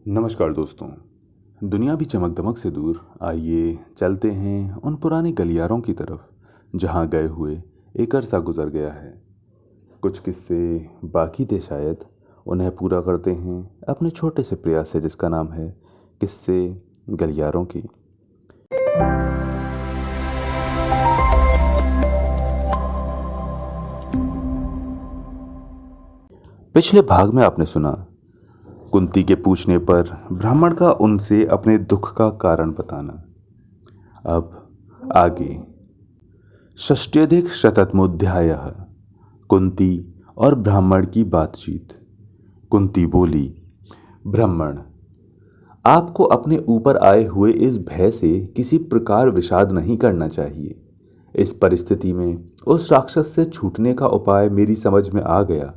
नमस्कार दोस्तों। दुनिया भी चमक दमक से दूर, आइए चलते हैं उन पुरानी गलियारों की तरफ जहां गए हुए एक अरसा गुजर गया है। कुछ किस्से बाकी थे शायद, उन्हें पूरा करते हैं अपने छोटे से प्रयास से जिसका नाम है किस्से गलियारों की। पिछले भाग में आपने सुना कुंती के पूछने पर ब्राह्मण का उनसे अपने दुख का कारण बताना। अब आगे षष्ट्यधिक शततमोध्यायः। कुंती और ब्राह्मण की बातचीत। कुंती बोली, ब्राह्मण, आपको अपने ऊपर आए हुए इस भय से किसी प्रकार विषाद नहीं करना चाहिए। इस परिस्थिति में उस राक्षस से छूटने का उपाय मेरी समझ में आ गया।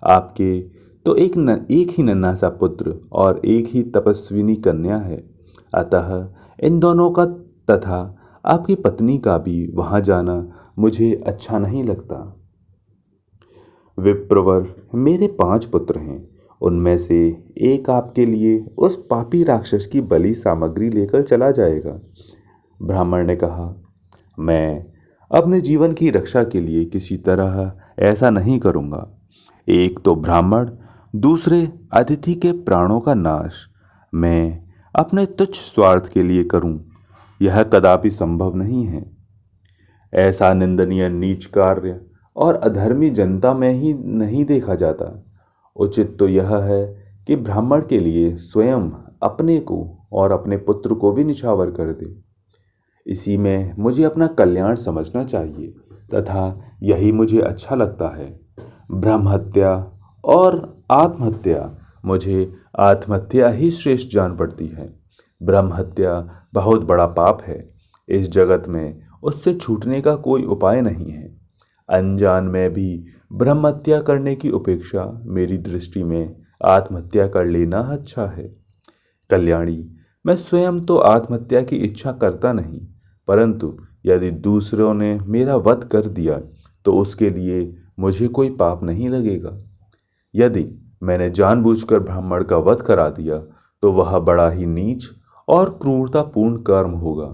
आपके तो एक ही नन्हा सा पुत्र और एक ही तपस्विनी कन्या है, अतः इन दोनों का तथा आपकी पत्नी का भी वहां जाना मुझे अच्छा नहीं लगता। विप्रवर, मेरे 5 पुत्र हैं, उनमें से एक आपके लिए उस पापी राक्षस की बलि सामग्री लेकर चला जाएगा। ब्राह्मण ने कहा, मैं अपने जीवन की रक्षा के लिए किसी तरह ऐसा नहीं करूँगा। एक तो ब्राह्मण, दूसरे अतिथि के प्राणों का नाश मैं अपने तुच्छ स्वार्थ के लिए करूं, यह कदापि संभव नहीं है। ऐसा निंदनीय नीच कार्य और अधर्मी जनता में ही नहीं देखा जाता। उचित तो यह है कि ब्राह्मण के लिए स्वयं अपने को और अपने पुत्र को भी निछावर कर दे। इसी में मुझे अपना कल्याण समझना चाहिए तथा यही मुझे अच्छा लगता है। ब्रह्महत्या और आत्महत्या मुझे आत्महत्या ही श्रेष्ठ जान पड़ती है। ब्रह्महत्या बहुत बड़ा पाप है। इस जगत में उससे छूटने का कोई उपाय नहीं है। अनजान में भी ब्रह्महत्या करने की उपेक्षा मेरी दृष्टि में आत्महत्या कर लेना अच्छा है। कल्याणी, मैं स्वयं तो आत्महत्या की इच्छा करता नहीं, परंतु यदि दूसरों ने मेरा वध कर दिया तो उसके लिए मुझे कोई पाप नहीं लगेगा। यदि मैंने जानबूझकर ब्राह्मण का वध करा दिया तो वह बड़ा ही नीच और क्रूरतापूर्ण कर्म होगा।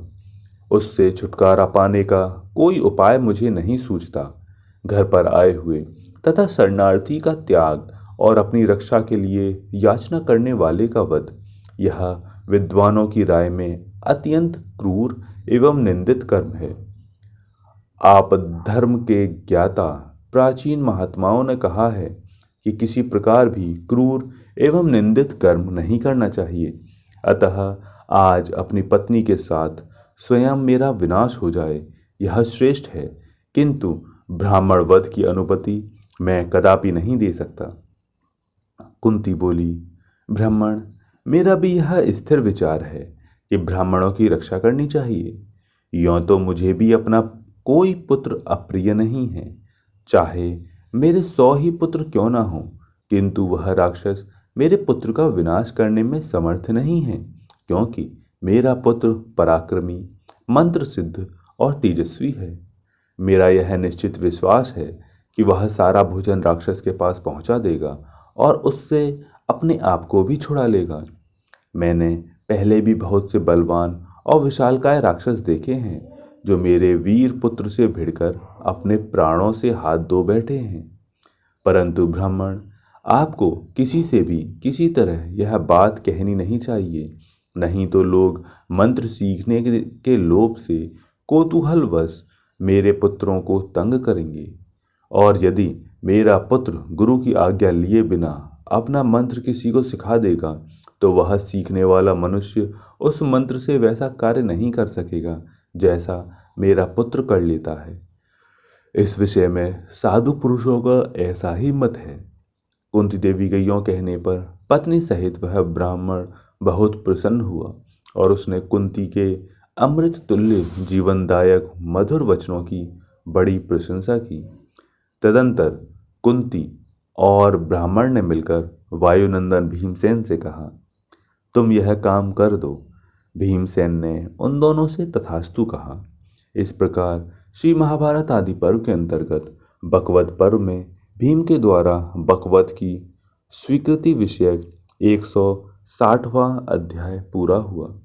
उससे छुटकारा पाने का कोई उपाय मुझे नहीं सूझता। घर पर आए हुए तथा शरणार्थी का त्याग और अपनी रक्षा के लिए याचना करने वाले का वध, यह विद्वानों की राय में अत्यंत क्रूर एवं निंदित कर्म है। आप धर्म के ज्ञाता प्राचीन महात्माओं ने कहा है कि किसी प्रकार भी क्रूर एवं निंदित कर्म नहीं करना चाहिए। अतः आज अपनी पत्नी के साथ स्वयं मेरा विनाश हो जाए, यह श्रेष्ठ है, किंतु ब्राह्मण वध की अनुमति मैं कदापि नहीं दे सकता। कुंती बोली, ब्राह्मण, मेरा भी यह स्थिर विचार है कि ब्राह्मणों की रक्षा करनी चाहिए। यों तो मुझे भी अपना कोई पुत्र अप्रिय नहीं है, चाहे मेरे 100 ही पुत्र क्यों ना हो, किंतु वह राक्षस मेरे पुत्र का विनाश करने में समर्थ नहीं है, क्योंकि मेरा पुत्र पराक्रमी, मंत्र सिद्ध और तेजस्वी है। मेरा यह निश्चित विश्वास है कि वह सारा भोजन राक्षस के पास पहुंचा देगा और उससे अपने आप को भी छुड़ा लेगा। मैंने पहले भी बहुत से बलवान और विशालकाय राक्षस देखे हैं जो मेरे वीर पुत्र से भिड़कर अपने प्राणों से हाथ धो बैठे हैं। परंतु ब्राह्मण, आपको किसी से भी किसी तरह यह बात कहनी नहीं चाहिए, नहीं तो लोग मंत्र सीखने के लोभ से कौतूहलवश मेरे पुत्रों को तंग करेंगे। और यदि मेरा पुत्र गुरु की आज्ञा लिए बिना अपना मंत्र किसी को सिखा देगा तो वह सीखने वाला मनुष्य उस मंत्र से वैसा कार्य नहीं कर सकेगा जैसा मेरा पुत्र कर लेता है। इस विषय में साधु पुरुषों का ऐसा ही मत है। कुंती देवी के यों कहने पर पत्नी सहित वह ब्राह्मण बहुत प्रसन्न हुआ और उसने कुंती के अमृत तुल्य जीवनदायक मधुर वचनों की बड़ी प्रशंसा की। तदंतर कुंती और ब्राह्मण ने मिलकर वायुनंदन भीमसेन से कहा, तुम यह काम कर दो। भीमसेन ने उन दोनों से तथास्तु कहा। इस प्रकार श्री महाभारत आदि पर्व के अंतर्गत बकवध पर्व में भीम के द्वारा बकवध की स्वीकृति विषयक 60वां अध्याय पूरा हुआ।